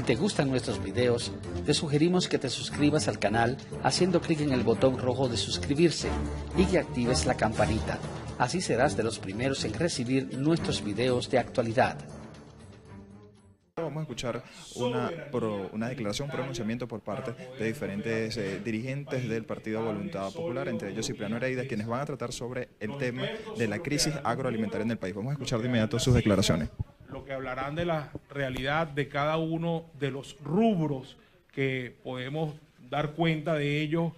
te gustan nuestros videos, te sugerimos que te suscribas al canal haciendo clic en el botón rojo de suscribirse y que actives la campanita. Así serás de los primeros en recibir nuestros videos de actualidad. Vamos a escuchar una declaración, un pronunciamiento por parte de diferentes dirigentes del Partido Voluntad Popular, entre ellos Cipriano Hereida, quienes van a tratar sobre el tema de la crisis agroalimentaria en el país. Vamos a escuchar de inmediato sus declaraciones. Lo que hablarán de la realidad de cada uno de los rubros que podemos dar cuenta de ellos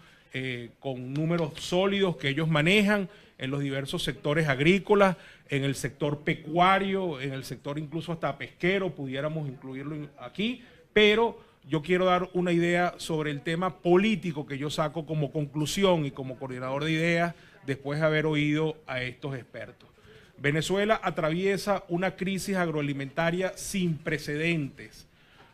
con números sólidos que ellos manejan en los diversos sectores agrícolas, en el sector pecuario, en el sector incluso hasta pesquero, pudiéramos incluirlo aquí, pero yo quiero dar una idea sobre el tema político que yo saco como conclusión y como coordinador de ideas después de haber oído a estos expertos. Venezuela atraviesa una crisis agroalimentaria sin precedentes.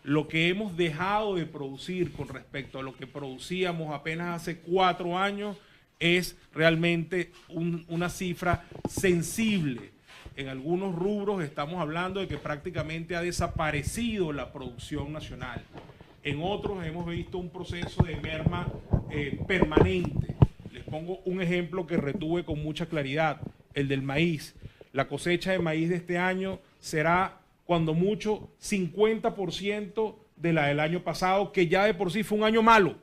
Lo que hemos dejado de producir con respecto a lo que producíamos apenas hace 4 años es realmente una cifra sensible. En algunos rubros estamos hablando de que prácticamente ha desaparecido la producción nacional. En otros hemos visto un proceso de merma permanente. Les pongo un ejemplo que retuve con mucha claridad, el del maíz. La cosecha de maíz de este año será, cuando mucho, 50% de la del año pasado, que ya de por sí fue un año malo.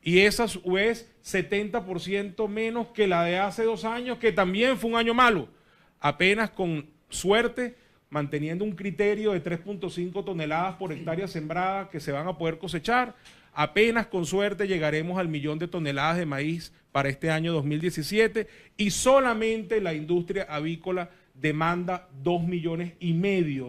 Y esa a su vez 70% menos que la de hace 2 años, que también fue un año malo. Apenas con suerte, manteniendo un criterio de 3.5 toneladas por hectárea sembrada que se van a poder cosechar, apenas con suerte llegaremos al 1.000.000 de toneladas de maíz para este año 2017 y solamente la industria avícola demanda 2,5 millones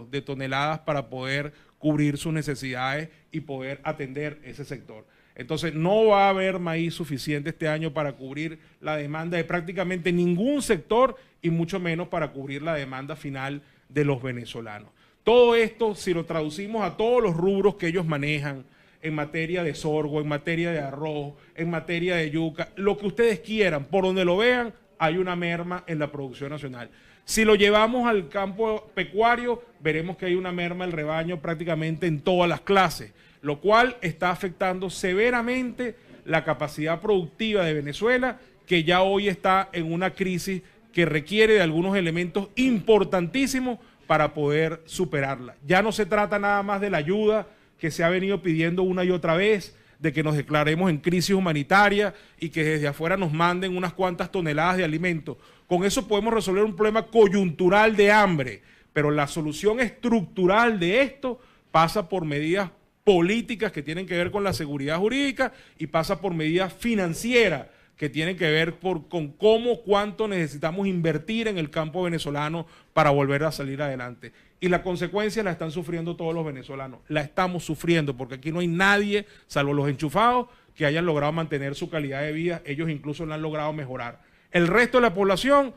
de toneladas para poder cubrir sus necesidades y poder atender ese sector. Entonces no va a haber maíz suficiente este año para cubrir la demanda de prácticamente ningún sector y mucho menos para cubrir la demanda final de los venezolanos. Todo esto, si lo traducimos a todos los rubros que ellos manejan, en materia de sorgo, en materia de arroz, en materia de yuca, lo que ustedes quieran, por donde lo vean, hay una merma en la producción nacional. Si lo llevamos al campo pecuario, veremos que hay una merma del rebaño prácticamente en todas las clases, lo cual está afectando severamente la capacidad productiva de Venezuela, que ya hoy está en una crisis que requiere de algunos elementos importantísimos para poder superarla. Ya no se trata nada más de la ayuda que se ha venido pidiendo una y otra vez, de que nos declaremos en crisis humanitaria y que desde afuera nos manden unas cuantas toneladas de alimentos. Con eso podemos resolver un problema coyuntural de hambre, pero la solución estructural de esto pasa por medidas políticas que tienen que ver con la seguridad jurídica y pasa por medidas financieras que tienen que ver con cuánto necesitamos invertir en el campo venezolano para volver a salir adelante. Y la consecuencia la están sufriendo todos los venezolanos, la estamos sufriendo porque aquí no hay nadie, salvo los enchufados, que hayan logrado mantener su calidad de vida, ellos incluso la han logrado mejorar. El resto de la población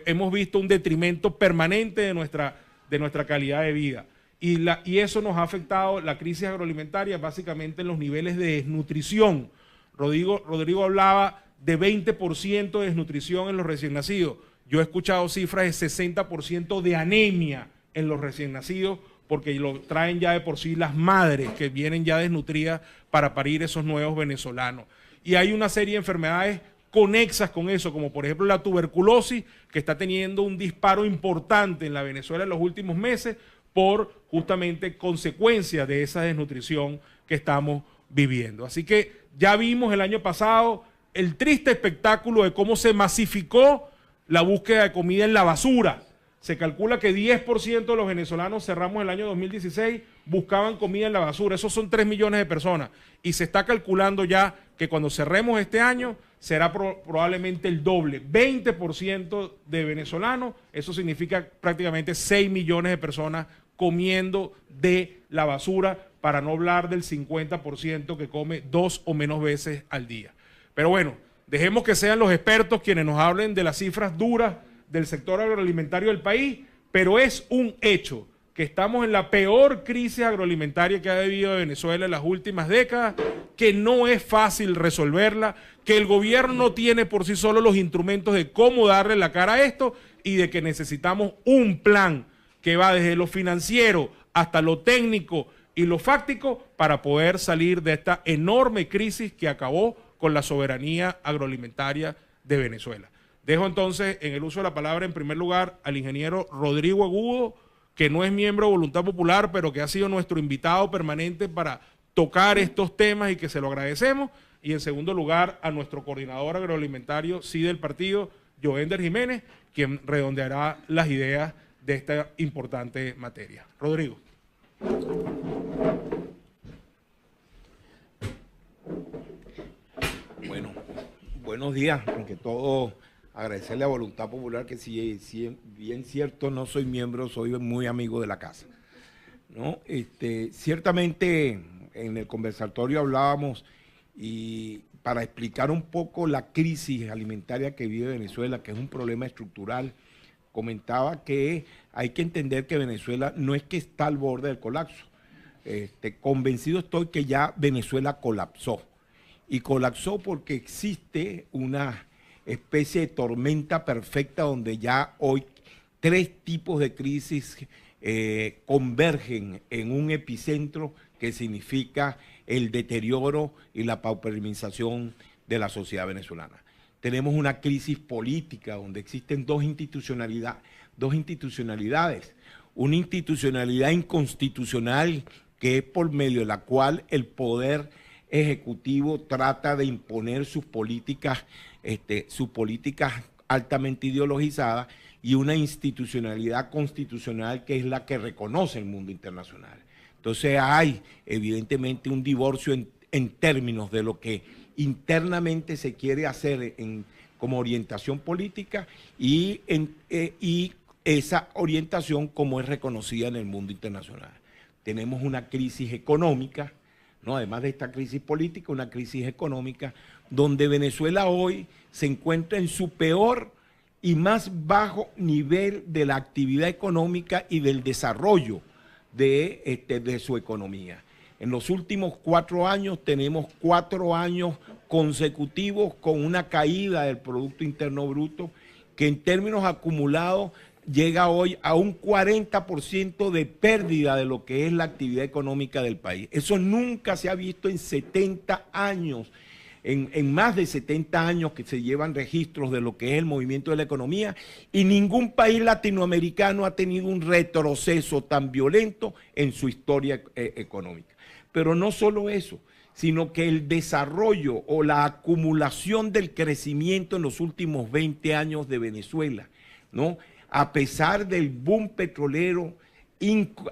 hemos visto un detrimento permanente de nuestra calidad de vida. Y eso nos ha afectado, la crisis agroalimentaria, básicamente en los niveles de desnutrición. Rodrigo hablaba de 20% de desnutrición en los recién nacidos. Yo he escuchado cifras de 60% de anemia en los recién nacidos, porque lo traen ya de por sí las madres que vienen ya desnutridas para parir esos nuevos venezolanos. Y hay una serie de enfermedades conexas con eso, como por ejemplo la tuberculosis, que está teniendo un disparo importante en la Venezuela en los últimos meses por justamente consecuencia de esa desnutrición que estamos viviendo. Así que ya vimos el año pasado el triste espectáculo de cómo se masificó la búsqueda de comida en la basura. Se calcula que 10% de los venezolanos, cerramos el año 2016, buscaban comida en la basura. Esos son 3 millones de personas. Y se está calculando ya que cuando cerremos este año será probablemente el doble. 20% de venezolanos, eso significa prácticamente 6 millones de personas comiendo de la basura, para no hablar del 50% que come 2 o menos veces al día. Pero bueno, dejemos que sean los expertos quienes nos hablen de las cifras duras del sector agroalimentario del país, pero es un hecho que estamos en la peor crisis agroalimentaria que ha vivido Venezuela en las últimas décadas, que no es fácil resolverla, que el gobierno no tiene por sí solo los instrumentos de cómo darle la cara a esto y de que necesitamos un plan que va desde lo financiero hasta lo técnico y lo fáctico para poder salir de esta enorme crisis que acabó con la soberanía agroalimentaria de Venezuela. Dejo entonces en el uso de la palabra en primer lugar al ingeniero Rodrigo Agudo, que no es miembro de Voluntad Popular, pero que ha sido nuestro invitado permanente para tocar estos temas y que se lo agradecemos. Y en segundo lugar a nuestro coordinador agroalimentario, sí del partido, Joender Jiménez, quien redondeará las ideas de esta importante materia. Rodrigo. Bueno, buenos días. Ante todo, agradecerle a Voluntad Popular, que si bien cierto no soy miembro, soy muy amigo de la casa, ¿no? Ciertamente en el conversatorio hablábamos, y para explicar un poco la crisis alimentaria que vive Venezuela, que es un problema estructural, comentaba que hay que entender que Venezuela no es que está al borde del colapso. Convencido estoy que ya Venezuela colapsó. Y colapsó porque existe una especie de tormenta perfecta donde ya hoy 3 tipos de crisis convergen en un epicentro que significa el deterioro y la pauperización de la sociedad venezolana. Tenemos una crisis política donde existen dos institucionalidades. Una institucionalidad inconstitucional, que es por medio de la cual el poder ejecutivo trata de imponer sus políticas altamente ideologizadas, y una institucionalidad constitucional que es la que reconoce el mundo internacional. Entonces hay evidentemente un divorcio en términos de lo que internamente se quiere hacer como orientación política y esa orientación como es reconocida en el mundo internacional. Tenemos una crisis económica, ¿no? Además de esta crisis política, una crisis económica, donde Venezuela hoy se encuentra en su peor y más bajo nivel de la actividad económica y del desarrollo de su economía. En los últimos 4 años tenemos 4 años consecutivos con una caída del Producto Interno Bruto que en términos acumulados llega hoy a un 40% de pérdida de lo que es la actividad económica del país. Eso nunca se ha visto en 70 años. En más de 70 años que se llevan registros de lo que es el movimiento de la economía, y ningún país latinoamericano ha tenido un retroceso tan violento en su historia económica. Pero no solo eso, sino que el desarrollo o la acumulación del crecimiento en los últimos 20 años de Venezuela, ¿no? A pesar del boom petrolero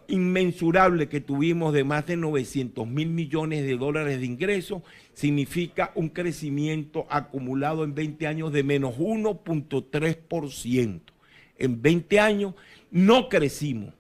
inmensurable que tuvimos de más de 900.000 millones de dólares de ingresos, significa un crecimiento acumulado en 20 años de menos 1.3%. En 20 años no crecimos,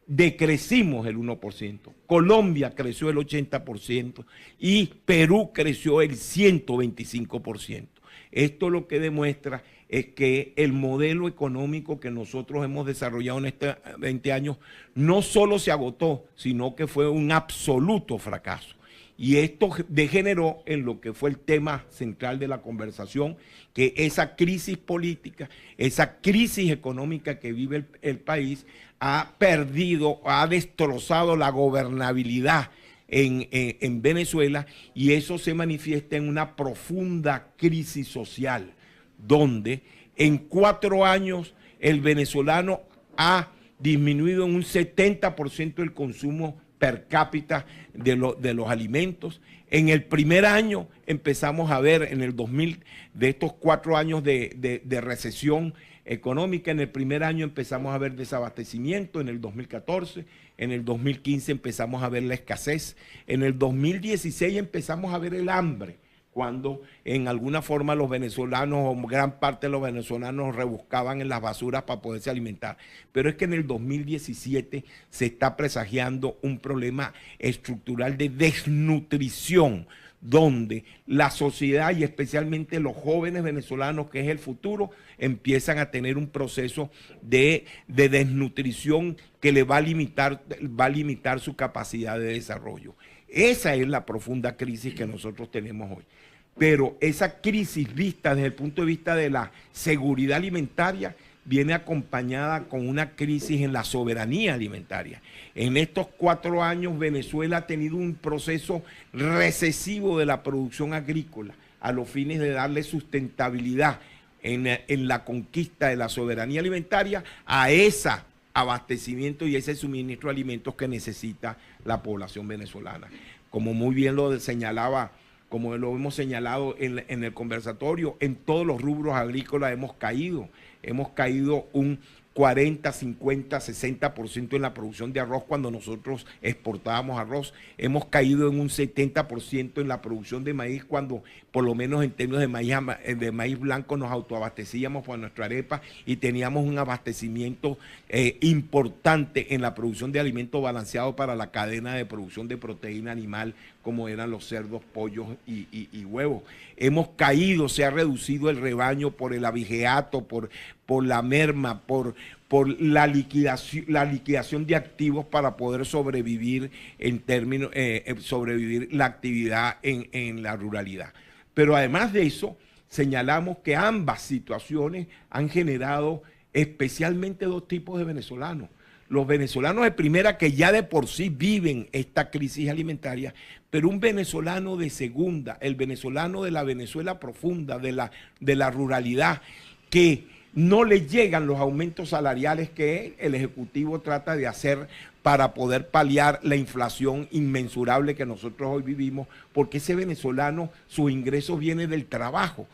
decrecimos el 1%. Colombia creció el 80% y Perú creció el 125%. Esto lo que demuestra es que el modelo económico que nosotros hemos desarrollado en estos 20 años no solo se agotó, sino que fue un absoluto fracaso. Y esto degeneró en lo que fue el tema central de la conversación, que esa crisis política, esa crisis económica que vive el país ha perdido, ha destrozado la gobernabilidad en Venezuela, y eso se manifiesta en una profunda crisis social, donde en 4 años el venezolano ha disminuido en un 70% el consumo per cápita de los alimentos. En el primer año empezamos a ver, en el 2000, de estos 4 años de recesión económica, en el primer año empezamos a ver desabastecimiento, en el 2014, en el 2015 empezamos a ver la escasez, en el 2016 empezamos a ver el hambre, cuando en alguna forma los venezolanos, o gran parte de los venezolanos, rebuscaban en las basuras para poderse alimentar. Pero es que en el 2017 se está presagiando un problema estructural de desnutrición, donde la sociedad y especialmente los jóvenes venezolanos, que es el futuro, empiezan a tener un proceso de desnutrición que le va a limitar su capacidad de desarrollo. Esa es la profunda crisis que nosotros tenemos hoy. Pero esa crisis, vista desde el punto de vista de la seguridad alimentaria, viene acompañada con una crisis en la soberanía alimentaria. En estos 4 años Venezuela ha tenido un proceso recesivo de la producción agrícola a los fines de darle sustentabilidad en la conquista de la soberanía alimentaria a ese abastecimiento y ese suministro de alimentos que necesita la población venezolana. Como muy bien lo señalaba, como lo hemos señalado en el conversatorio, en todos los rubros agrícolas hemos caído un 40, 50, 60% en la producción de arroz cuando nosotros exportábamos arroz. Hemos caído en un 70% en la producción de maíz cuando, por lo menos en términos de maíz blanco, nos autoabastecíamos por nuestra arepa y teníamos un abastecimiento importante en la producción de alimentos balanceados para la cadena de producción de proteína animal, como eran los cerdos, pollos y huevos. Hemos caído, se ha reducido el rebaño por el abigeato, por la merma, por la liquidación de activos para poder sobrevivir sobrevivir la actividad en la ruralidad. Pero además de eso, señalamos que ambas situaciones han generado especialmente 2 tipos de venezolanos. Los venezolanos de primera, que ya de por sí viven esta crisis alimentaria, pero un venezolano de segunda, el venezolano de la Venezuela profunda, de la ruralidad, que no le llegan los aumentos salariales que el Ejecutivo trata de hacer para poder paliar la inflación inmensurable que nosotros hoy vivimos, porque ese venezolano, sus ingresos vienen del trabajo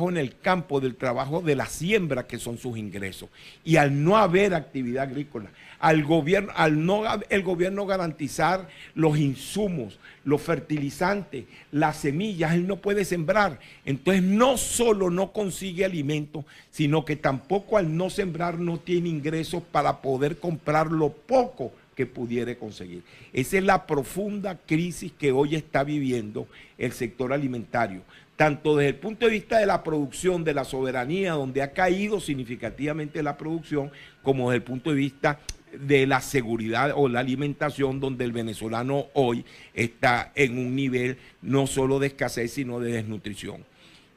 en el campo, del trabajo de la siembra, que son sus ingresos. Y al no haber actividad agrícola, el gobierno garantizar los insumos, los fertilizantes, las semillas, él no puede sembrar. Entonces no solo no consigue alimentos, sino que tampoco al no sembrar no tiene ingresos para poder comprar lo poco que pudiera conseguir. Esa es la profunda crisis que hoy está viviendo el sector alimentario, tanto desde el punto de vista de la producción, de la soberanía, donde ha caído significativamente la producción, como desde el punto de vista de la seguridad o la alimentación, donde el venezolano hoy está en un nivel no solo de escasez, sino de desnutrición.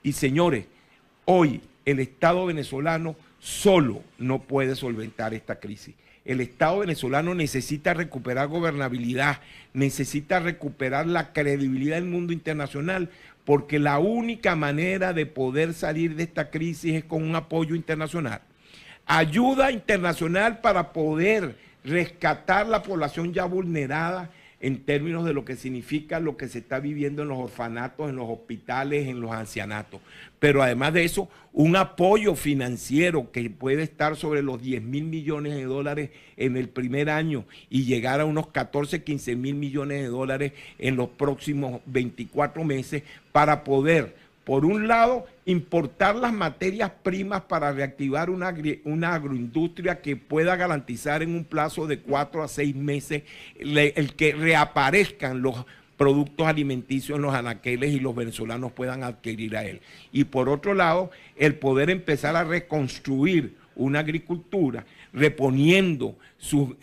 Y señores, hoy el Estado venezolano solo no puede solventar esta crisis. El Estado venezolano necesita recuperar gobernabilidad, necesita recuperar la credibilidad del mundo internacional, porque la única manera de poder salir de esta crisis es con un apoyo internacional. Ayuda internacional para poder rescatar la población ya vulnerada en términos de lo que significa lo que se está viviendo en los orfanatos, en los hospitales, en los ancianatos. Pero además de eso, un apoyo financiero que puede estar sobre los 10.000 millones de dólares en el primer año y llegar a unos 14, 15.000 millones de dólares en los próximos 24 meses para poder, por un lado, importar las materias primas para reactivar una agroindustria que pueda garantizar en un plazo de 4 a 6 meses el que reaparezcan los productos alimenticios en los anaqueles y los venezolanos puedan adquirir a él. Y por otro lado, el poder empezar a reconstruir una agricultura reponiendo sus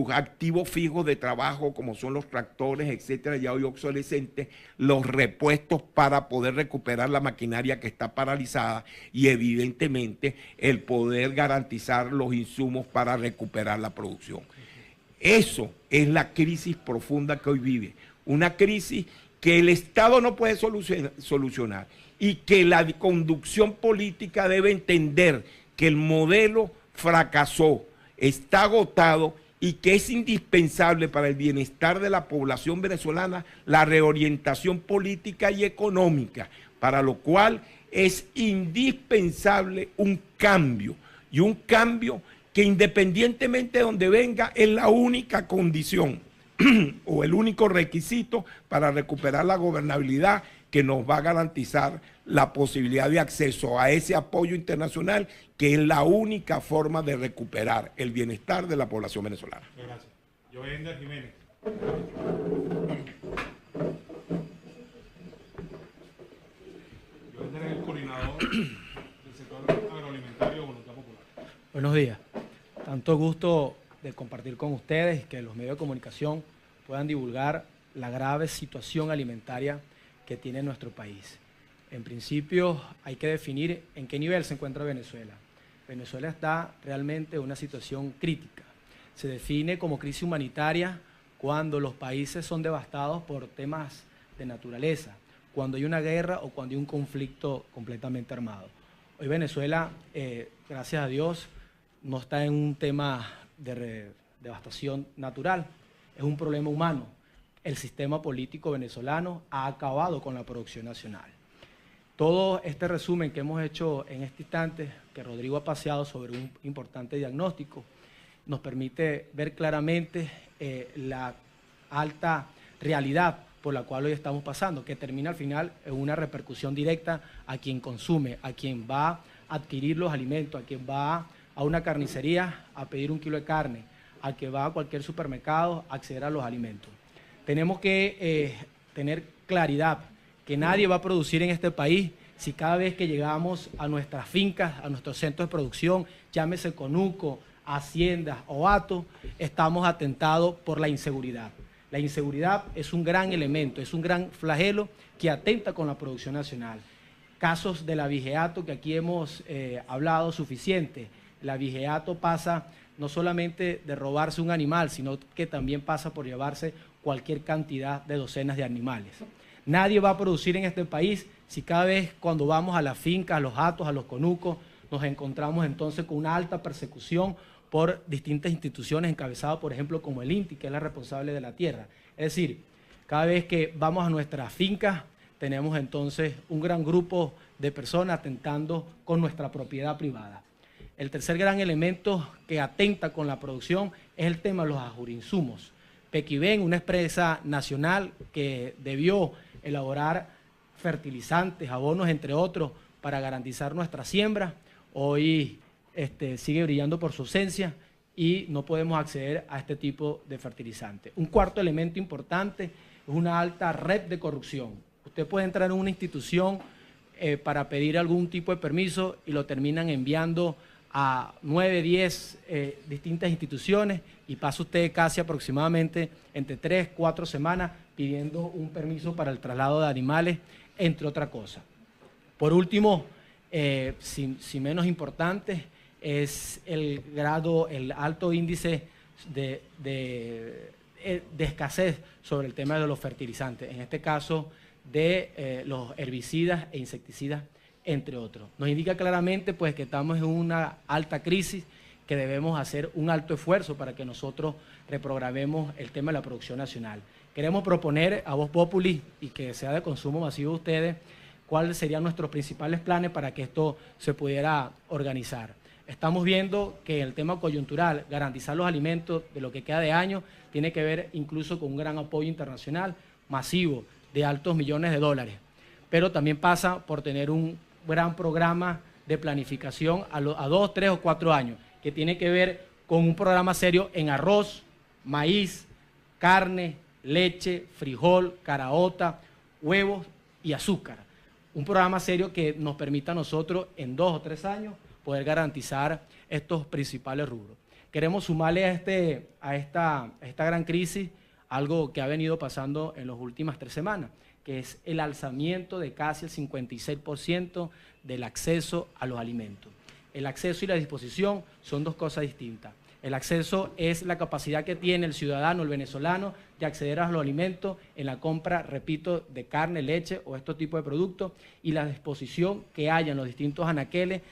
activos fijos de trabajo, como son los tractores, etcétera, ya hoy obsolescentes, los repuestos para poder recuperar la maquinaria que está paralizada y evidentemente el poder garantizar los insumos para recuperar la producción. Eso es la crisis profunda que hoy vive, una crisis que el Estado no puede solucionar y que la conducción política debe entender que el modelo fracasó, está agotado y que es indispensable para el bienestar de la población venezolana la reorientación política y económica, para lo cual es indispensable un cambio, y un cambio que independientemente de donde venga es la única condición o el único requisito para recuperar la gobernabilidad que nos va a garantizar la posibilidad de acceso a ese apoyo internacional, que es la única forma de recuperar el bienestar de la población venezolana. Gracias. Joender Jiménez. Joender es el coordinador del sector agroalimentario de Voluntad Popular. Buenos días. Tanto gusto de compartir con ustedes y que los medios de comunicación puedan divulgar la grave situación alimentaria que tiene nuestro país. En principio hay que definir en qué nivel se encuentra Venezuela. Venezuela está realmente en una situación crítica. Se define como crisis humanitaria cuando los países son devastados por temas de naturaleza, cuando hay una guerra o cuando hay un conflicto completamente armado. Hoy Venezuela, gracias a Dios, no está en un tema de devastación natural, es un problema humano. El sistema político venezolano ha acabado con la producción nacional. Todo este resumen que hemos hecho en este instante, que Rodrigo ha paseado sobre un importante diagnóstico, nos permite ver claramente la alta realidad por la cual hoy estamos pasando, que termina al final en una repercusión directa a quien consume, a quien va a adquirir los alimentos, a quien va a una carnicería a pedir un kilo de carne, a que va a cualquier supermercado a acceder a los alimentos. Tenemos que tener claridad que nadie va a producir en este país si cada vez que llegamos a nuestras fincas, a nuestros centros de producción, llámese conuco, haciendas o hatos, estamos atentados por la inseguridad. La inseguridad es un gran elemento, es un gran flagelo que atenta con la producción nacional. Casos del abigeato que aquí hemos hablado suficiente. El abigeato pasa no solamente de robarse un animal, sino que también pasa por llevarse cualquier cantidad de docenas de animales. Nadie va a producir en este país si cada vez cuando vamos a las fincas, a los hatos, a los conucos, nos encontramos entonces con una alta persecución por distintas instituciones encabezadas, por ejemplo, como el INTI, que es la responsable de la tierra. Es decir, cada vez que vamos a nuestras fincas, tenemos entonces un gran grupo de personas atentando con nuestra propiedad privada. El tercer gran elemento que atenta con la producción es el tema de los agurinsumos. Pequiven, una empresa nacional que debió elaborar fertilizantes, abonos, entre otros, para garantizar nuestra siembra, hoy sigue brillando por su ausencia y no podemos acceder a este tipo de fertilizantes. Un cuarto elemento importante es una alta red de corrupción. Usted puede entrar en una institución para pedir algún tipo de permiso y lo terminan enviando a 9, 10 distintas instituciones y pasa usted casi aproximadamente entre 3, 4 semanas pidiendo un permiso para el traslado de animales, entre otras cosas. Por último, si menos importante, es el alto índice de escasez sobre el tema de los fertilizantes, en este caso de los herbicidas e insecticidas, entre otros. Nos indica claramente pues, que estamos en una alta crisis, que debemos hacer un alto esfuerzo para que nosotros reprogramemos el tema de la producción nacional. Queremos proponer a Voz Populi y que sea de consumo masivo de ustedes cuáles serían nuestros principales planes para que esto se pudiera organizar. Estamos viendo que el tema coyuntural, garantizar los alimentos de lo que queda de año, tiene que ver incluso con un gran apoyo internacional masivo de altos millones de dólares, pero también pasa por tener un gran programa de planificación a 2, 3 o 4 años, que tiene que ver con un programa serio en arroz, maíz, carne, leche, frijol, caraota, huevos y azúcar. Un programa serio que nos permita a nosotros en 2 o 3 años poder garantizar estos principales rubros. Queremos sumarle a esta gran crisis algo que ha venido pasando en las últimas 3 semanas, que es el alzamiento de casi el 56% del acceso a los alimentos. El acceso y la disposición son 2 cosas distintas. El acceso es la capacidad que tiene el ciudadano, el venezolano, de acceder a los alimentos en la compra, repito, de carne, leche o estos tipos de productos, y la disposición que haya en los distintos anaqueles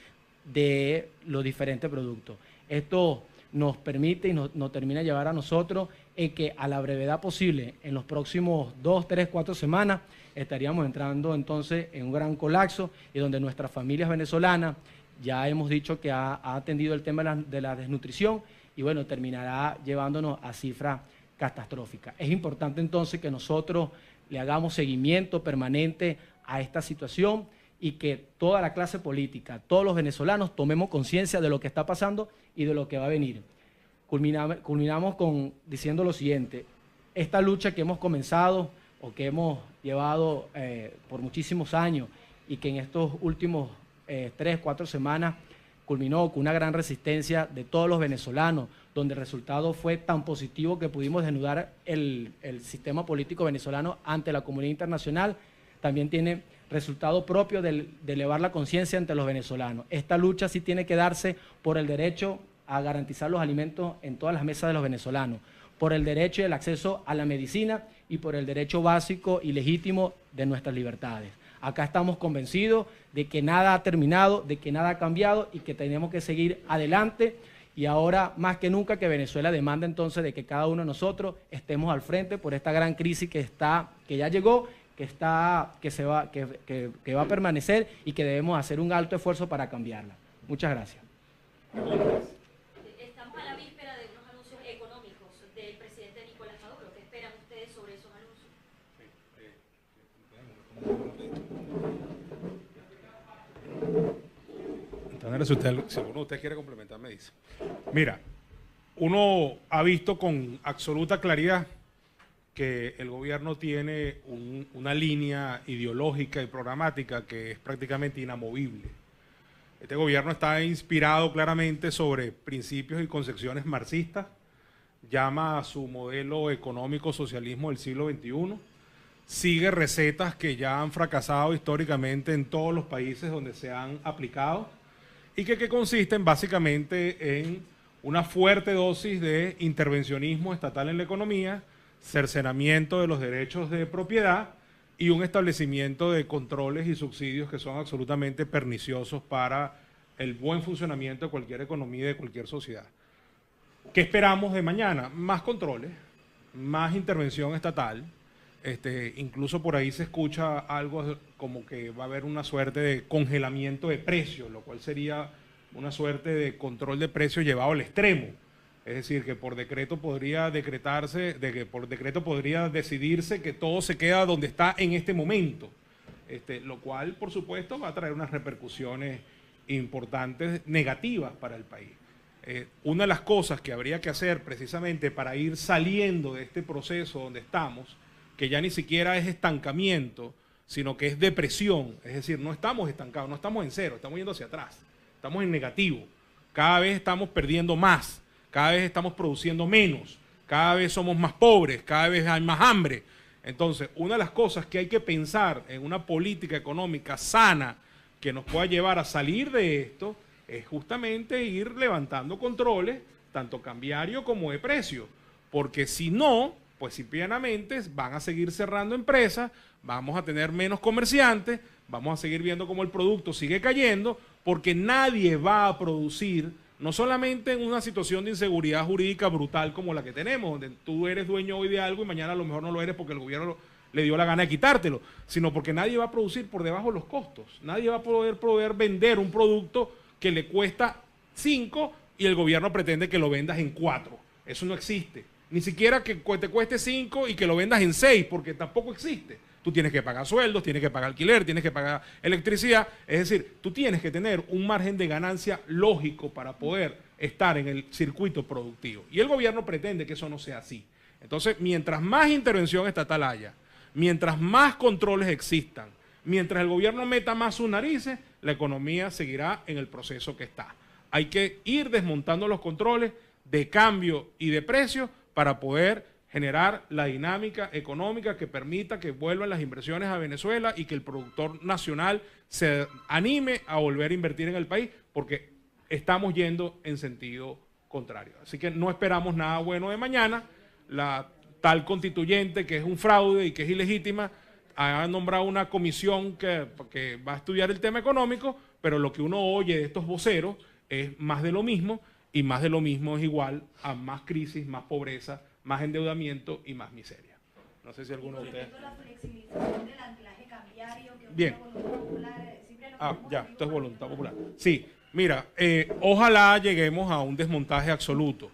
de los diferentes productos. Esto nos permite y nos termina de llevar a nosotros en que a la brevedad posible, en los próximos 2, 3, 4 semanas, estaríamos entrando entonces en un gran colapso y donde nuestras familias venezolanas, ya hemos dicho que ha atendido el tema de la desnutrición y bueno, terminará llevándonos a cifras catastróficas. Es importante entonces que nosotros le hagamos seguimiento permanente a esta situación y que toda la clase política, todos los venezolanos tomemos conciencia de lo que está pasando y de lo que va a venir. Culminamos diciendo lo siguiente: esta lucha que hemos comenzado o que hemos llevado por muchísimos años y que en estos últimos 3, 4 semanas culminó con una gran resistencia de todos los venezolanos, donde el resultado fue tan positivo que pudimos desnudar el sistema político venezolano ante la comunidad internacional, también tiene resultado propio de elevar la conciencia entre los venezolanos. Esta lucha sí tiene que darse por el derecho a garantizar los alimentos en todas las mesas de los venezolanos, por el derecho y el acceso a la medicina y por el derecho básico y legítimo de nuestras libertades. Acá estamos convencidos de que nada ha terminado, de que nada ha cambiado y que tenemos que seguir adelante. Y ahora, más que nunca, que Venezuela demanda entonces de que cada uno de nosotros estemos al frente por esta gran crisis que ya llegó, que va a permanecer y que debemos hacer un alto esfuerzo para cambiarla. Muchas gracias. Estamos a la víspera de unos anuncios económicos del presidente Nicolás Maduro. ¿Qué esperan ustedes sobre esos anuncios? Entonces, si alguno de ustedes quiere complementar, me dice. Mira, uno ha visto con absoluta claridad que el gobierno tiene una línea ideológica y programática que es prácticamente inamovible. Este gobierno está inspirado claramente sobre principios y concepciones marxistas, llama a su modelo económico socialismo del siglo XXI, sigue recetas que ya han fracasado históricamente en todos los países donde se han aplicado y que consisten básicamente en una fuerte dosis de intervencionismo estatal en la economía, cercenamiento de los derechos de propiedad y un establecimiento de controles y subsidios que son absolutamente perniciosos para el buen funcionamiento de cualquier economía y de cualquier sociedad. ¿Qué esperamos de mañana? Más controles, más intervención estatal. Incluso por ahí se escucha algo como que va a haber una suerte de congelamiento de precios, lo cual sería una suerte de control de precios llevado al extremo. Es decir, que por decreto podría decidirse que todo se queda donde está en este momento, lo cual, por supuesto, va a traer unas repercusiones importantes negativas para el país. Una de las cosas que habría que hacer precisamente para ir saliendo de este proceso donde estamos, que ya ni siquiera es estancamiento, sino que es depresión, es decir, no estamos estancados, no estamos en cero, estamos yendo hacia atrás, estamos en negativo, cada vez estamos perdiendo más, cada vez estamos produciendo menos, cada vez somos más pobres, cada vez hay más hambre. Entonces, una de las cosas que hay que pensar en una política económica sana que nos pueda llevar a salir de esto es justamente ir levantando controles, tanto cambiario como de precio, porque si no, pues simplemente van a seguir cerrando empresas, vamos a tener menos comerciantes, vamos a seguir viendo cómo el producto sigue cayendo, porque nadie va a producir, no solamente en una situación de inseguridad jurídica brutal como la que tenemos, donde tú eres dueño hoy de algo y mañana a lo mejor no lo eres porque el gobierno le dio la gana de quitártelo, sino porque nadie va a producir por debajo de los costos, nadie va a poder vender un producto que le cuesta 5 y el gobierno pretende que lo vendas en 4, eso no existe. Ni siquiera que te cueste 5 y que lo vendas en 6, porque tampoco existe. Tú tienes que pagar sueldos, tienes que pagar alquiler, tienes que pagar electricidad. Es decir, tú tienes que tener un margen de ganancia lógico para poder estar en el circuito productivo. Y el gobierno pretende que eso no sea así. Entonces, mientras más intervención estatal haya, mientras más controles existan, mientras el gobierno meta más sus narices, la economía seguirá en el proceso que está. Hay que ir desmontando los controles de cambio y de precio para poder generar la dinámica económica que permita que vuelvan las inversiones a Venezuela y que el productor nacional se anime a volver a invertir en el país, porque estamos yendo en sentido contrario. Así que no esperamos nada bueno de mañana. La tal constituyente, que es un fraude y que es ilegítima, ha nombrado una comisión que va a estudiar el tema económico, pero lo que uno oye de estos voceros es más de lo mismo, y más de lo mismo es igual a más crisis, más pobreza, más endeudamiento y más miseria. No sé si alguno de ustedes... Bien. Ya, esto es voluntad popular. Sí, mira, ojalá lleguemos a un desmontaje absoluto.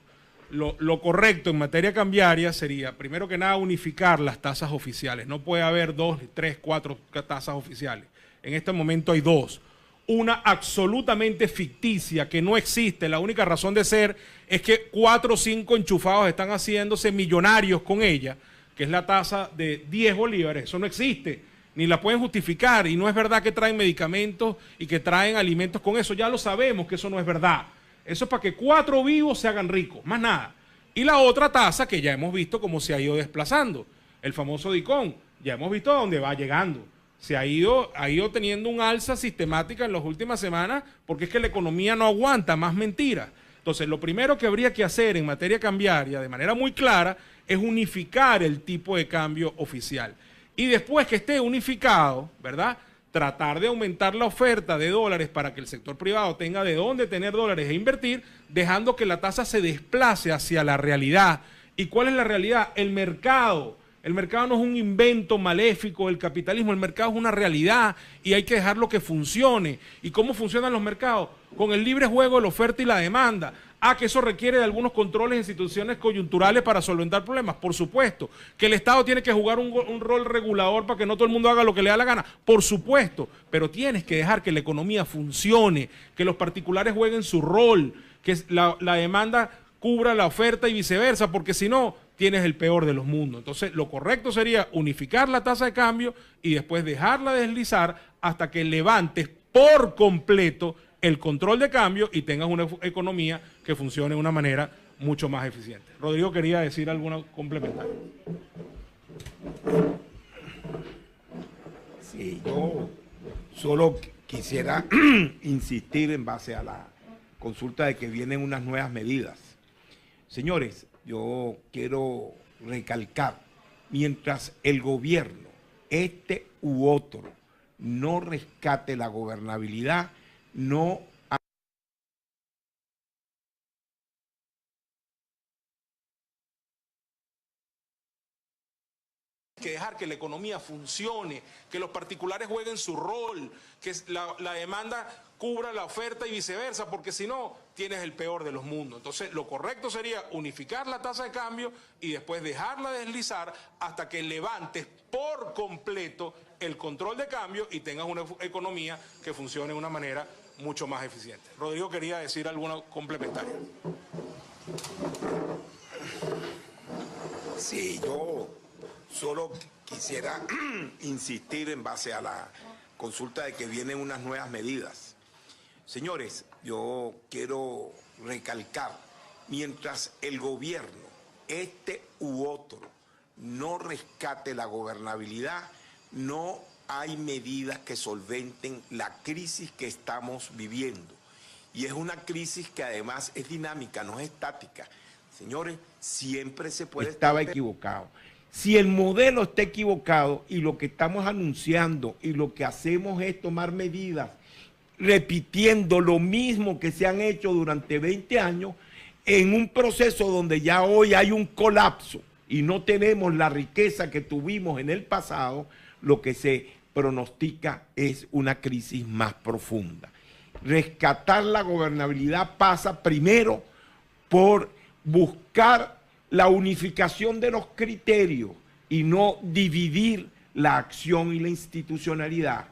Lo correcto en materia cambiaria sería, primero que nada, unificar las tasas oficiales. No puede haber 2, 3, 4 tasas oficiales. En este momento hay 2. Una absolutamente ficticia que no existe, la única razón de ser es que 4 o 5 enchufados están haciéndose millonarios con ella, que es la tasa de 10 bolívares, eso no existe, ni la pueden justificar, y no es verdad que traen medicamentos y que traen alimentos con eso, ya lo sabemos que eso no es verdad, eso es para que 4 vivos se hagan ricos, más nada. Y la otra tasa que ya hemos visto cómo se ha ido desplazando, el famoso DICON, ya hemos visto a dónde va llegando. se ha ido teniendo un alza sistemática en las últimas semanas porque es que la economía no aguanta más mentiras. Entonces, lo primero que habría que hacer en materia cambiaria de manera muy clara es unificar el tipo de cambio oficial. Y después que esté unificado, ¿verdad?, tratar de aumentar la oferta de dólares para que el sector privado tenga de dónde tener dólares e invertir, dejando que la tasa se desplace hacia la realidad. ¿Y cuál es la realidad? El mercado. El mercado no es un invento maléfico del capitalismo, el mercado es una realidad y hay que dejarlo que funcione. ¿Y cómo funcionan los mercados? Con el libre juego de la oferta y la demanda. Que eso requiere de algunos controles e instituciones coyunturales para solventar problemas, por supuesto. Que el Estado tiene que jugar un rol regulador para que no todo el mundo haga lo que le da la gana, por supuesto. Pero tienes que dejar que la economía funcione, que los particulares jueguen su rol, que la demanda cubra la oferta y viceversa, porque si no, tienes el peor de los mundos. Entonces, lo correcto sería unificar la tasa de cambio y después dejarla deslizar hasta que levantes por completo el control de cambio y tengas una economía que funcione de una manera mucho más eficiente. Rodrigo quería decir alguna complementaria. Sí, yo solo quisiera insistir en base a la consulta de que vienen unas nuevas medidas. Señores, yo quiero recalcar, mientras el gobierno, este u otro, no rescate la gobernabilidad, no hay que dejar que la economía funcione, que los particulares jueguen su rol, que la demanda cubra la oferta y viceversa, porque si no, tienes el peor de los mundos. Entonces, lo correcto sería unificar la tasa de cambio y después dejarla deslizar hasta que levantes por completo el control de cambio y tengas una economía que funcione de una manera mucho más eficiente. Rodrigo quería decir alguna complementaria. Sí, yo solo quisiera insistir en base a la consulta de que vienen unas nuevas medidas. Señores, yo quiero recalcar, mientras el gobierno, este u otro, no rescate la gobernabilidad, no hay medidas que solventen la crisis que estamos viviendo. Y es una crisis que además es dinámica, no es estática. Señores, siempre se puede... Estaba equivocado. Si el modelo está equivocado y lo que estamos anunciando y lo que hacemos es tomar medidas repitiendo lo mismo que se han hecho durante 20 años en un proceso donde ya hoy hay un colapso y no tenemos la riqueza que tuvimos en el pasado, lo que se pronostica es una crisis más profunda. Rescatar la gobernabilidad pasa primero por buscar la unificación de los criterios y no dividir la acción y la institucionalidad.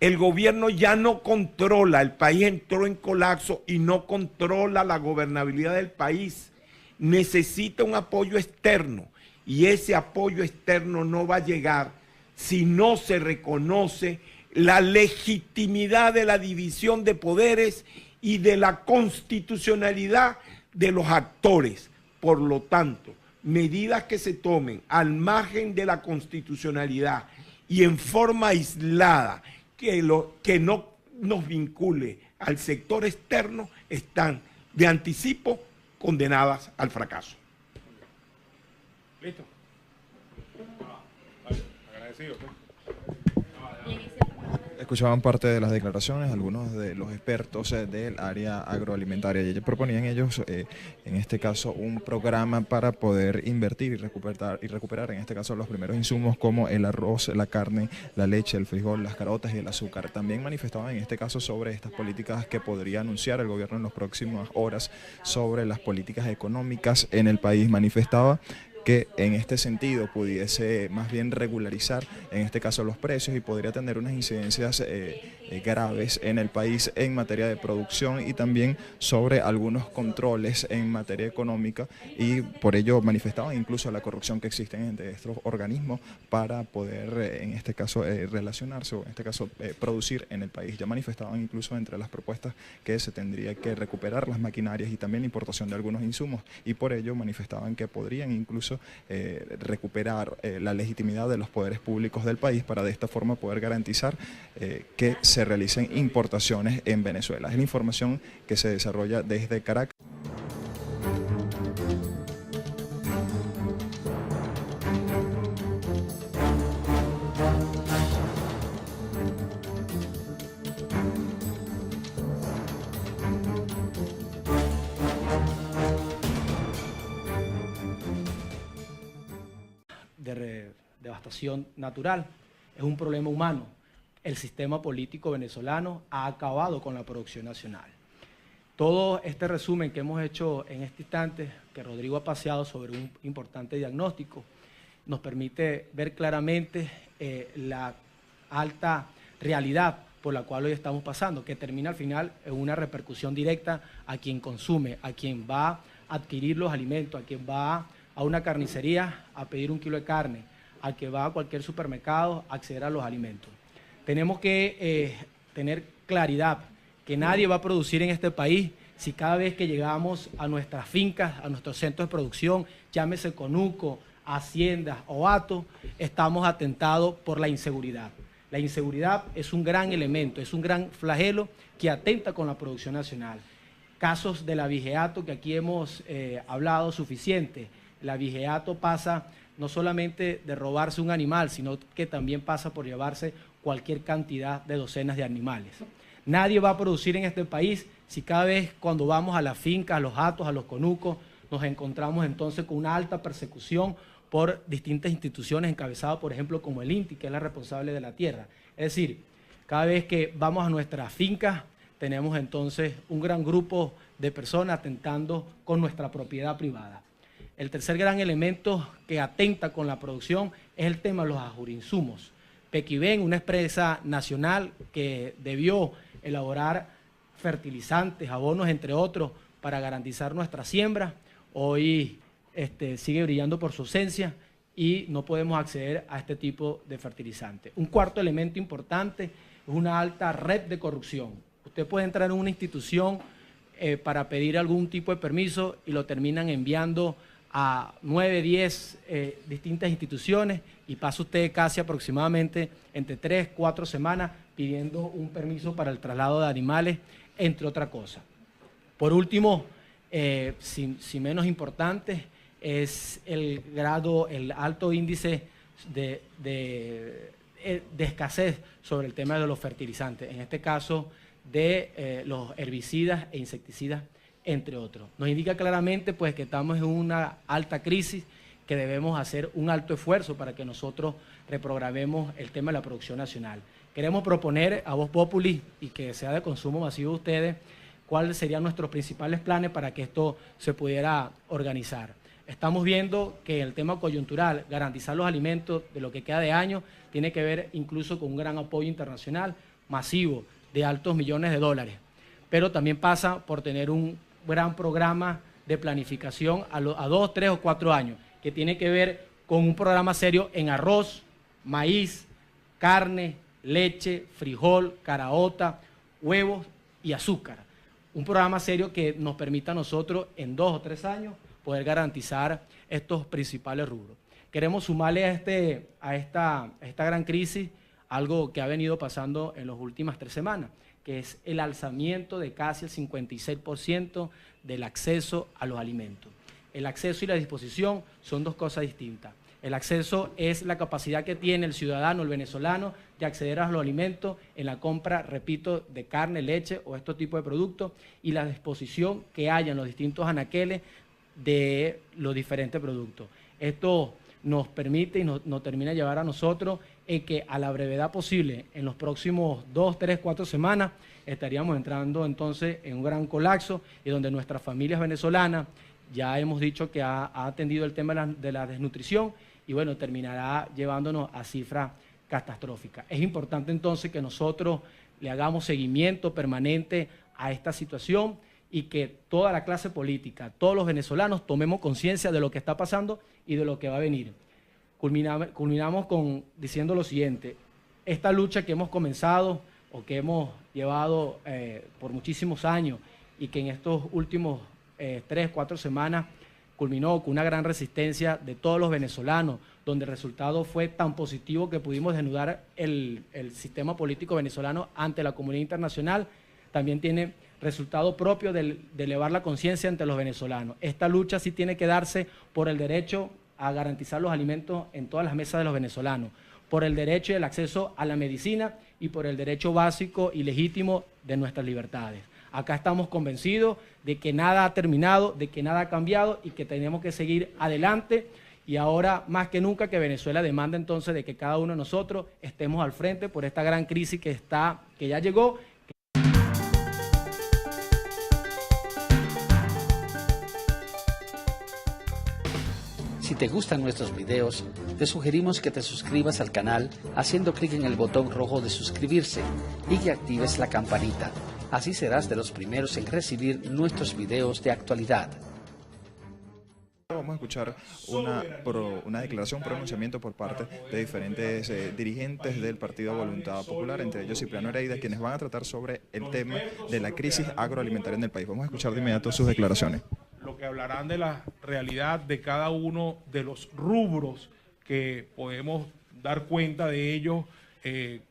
El gobierno ya no controla, el país entró en colapso y no controla la gobernabilidad del país. Necesita un apoyo externo y ese apoyo externo no va a llegar si no se reconoce la legitimidad de la división de poderes y de la constitucionalidad de los actores. Por lo tanto, medidas que se tomen al margen de la constitucionalidad y en forma aislada, que no nos vincule al sector externo, están de anticipo condenadas al fracaso. ¿Listo? Agradecido. Escuchaban parte de las declaraciones, algunos de los expertos del área agroalimentaria, y ellos proponían en este caso, un programa para poder invertir y recuperar, en este caso, los primeros insumos como el arroz, la carne, la leche, el frijol, las carotas y el azúcar. También manifestaban en este caso sobre estas políticas que podría anunciar el gobierno en las próximas horas sobre las políticas económicas en el país. Manifestaba que en este sentido pudiese más bien regularizar en este caso los precios y podría tener unas incidencias graves en el país en materia de producción y también sobre algunos controles en materia económica, y por ello manifestaban incluso la corrupción que existe entre estos organismos para poder en este caso relacionarse o en este caso producir en el país. Ya manifestaban incluso entre las propuestas que se tendría que recuperar las maquinarias y también la importación de algunos insumos, y por ello manifestaban que podrían incluso eso recuperar la legitimidad de los poderes públicos del país para de esta forma poder garantizar que se realicen importaciones en Venezuela. Es la información que se desarrolla desde Caracas. De devastación natural, es un problema humano. El sistema político venezolano ha acabado con la producción nacional. Todo este resumen que hemos hecho en este instante, que Rodrigo ha paseado sobre un importante diagnóstico, nos permite ver claramente la alta realidad por la cual hoy estamos pasando, que termina al final en una repercusión directa a quien consume, a quien va a adquirir los alimentos, a quien va a una carnicería a pedir 1 kilo de carne, al que va a cualquier supermercado a acceder a los alimentos. Tenemos que tener claridad que nadie va a producir en este país si cada vez que llegamos a nuestras fincas, a nuestros centros de producción, llámese conuco, haciendas o hatos, estamos atentados por la inseguridad. La inseguridad es un gran elemento, es un gran flagelo que atenta con la producción nacional. Casos del abigeato que aquí hemos hablado suficiente. El abigeato pasa no solamente de robarse un animal, sino que también pasa por llevarse cualquier cantidad de docenas de animales. Nadie va a producir en este país si cada vez cuando vamos a las fincas, a los hatos, a los conucos, nos encontramos entonces con una alta persecución por distintas instituciones encabezadas, por ejemplo, como el INTI, que es la responsable de la tierra. Es decir, cada vez que vamos a nuestras fincas, tenemos entonces un gran grupo de personas atentando con nuestra propiedad privada. El tercer gran elemento que atenta con la producción es el tema de los agurinsumos. Pequiven, una empresa nacional que debió elaborar fertilizantes, abonos, entre otros, para garantizar nuestra siembra, hoy sigue brillando por su ausencia y no podemos acceder a este tipo de fertilizantes. Un cuarto elemento importante es una alta red de corrupción. Usted puede entrar en una institución para pedir algún tipo de permiso y lo terminan enviando a 9, 10 distintas instituciones y pasa usted casi aproximadamente entre 3, 4 semanas pidiendo un permiso para el traslado de animales, entre otras cosas. Por último, sin menos importante, es el alto índice de escasez sobre el tema de los fertilizantes, en este caso de los herbicidas e insecticidas, entre otros. Nos indica claramente pues, que estamos en una alta crisis, que debemos hacer un alto esfuerzo para que nosotros reprogramemos el tema de la producción nacional. Queremos proponer a Voz Populi y que sea de consumo masivo de ustedes cuáles serían nuestros principales planes para que esto se pudiera organizar. Estamos viendo que el tema coyuntural, garantizar los alimentos de lo que queda de año, tiene que ver incluso con un gran apoyo internacional masivo de altos millones de dólares, pero también pasa por tener un gran programa de planificación a 2, 3 o 4 años, que tiene que ver con un programa serio en arroz, maíz, carne, leche, frijol, caraota, huevos y azúcar. Un programa serio que nos permita a nosotros en 2 o 3 años poder garantizar estos principales rubros. Queremos sumarle a esta gran crisis algo que ha venido pasando en las últimas 3 semanas, que es el alzamiento de casi el 56% del acceso a los alimentos. El acceso y la disposición son 2 cosas distintas. El acceso es la capacidad que tiene el ciudadano, el venezolano, de acceder a los alimentos en la compra, repito, de carne, leche o estos tipos de productos, y la disposición que haya en los distintos anaqueles de los diferentes productos. Esto nos permite y nos termina de llevar a nosotros en que a la brevedad posible, en los próximos 2, 3, 4 semanas, estaríamos entrando entonces en un gran colapso y donde nuestras familias venezolanas, ya hemos dicho que ha atendido el tema de la desnutrición y bueno, terminará llevándonos a cifras catastróficas. Es importante entonces que nosotros le hagamos seguimiento permanente a esta situación y que toda la clase política, todos los venezolanos tomemos conciencia de lo que está pasando y de lo que va a venir. Culminamos diciendo lo siguiente: esta lucha que hemos comenzado o que hemos llevado por muchísimos años y que en estos últimos 3, 4 semanas culminó con una gran resistencia de todos los venezolanos, donde el resultado fue tan positivo que pudimos desnudar el sistema político venezolano ante la comunidad internacional, también tiene resultado propio de elevar la conciencia ante los venezolanos. Esta lucha sí tiene que darse por el derecho a garantizar los alimentos en todas las mesas de los venezolanos, por el derecho y el acceso a la medicina y por el derecho básico y legítimo de nuestras libertades. Acá estamos convencidos de que nada ha terminado, de que nada ha cambiado y que tenemos que seguir adelante. Y ahora, más que nunca, que Venezuela demanda entonces de que cada uno de nosotros estemos al frente por esta gran crisis que ya llegó. Si te gustan nuestros videos, te sugerimos que te suscribas al canal haciendo clic en el botón rojo de suscribirse y que actives la campanita. Así serás de los primeros en recibir nuestros videos de actualidad. Vamos a escuchar una declaración, un pronunciamiento por parte de diferentes dirigentes del Partido Voluntad Popular, entre ellos Cipriano Heredia, quienes van a tratar sobre el tema de la crisis agroalimentaria en el país. Vamos a escuchar de inmediato sus declaraciones. Lo que hablarán de la realidad de cada uno de los rubros que podemos dar cuenta de ellos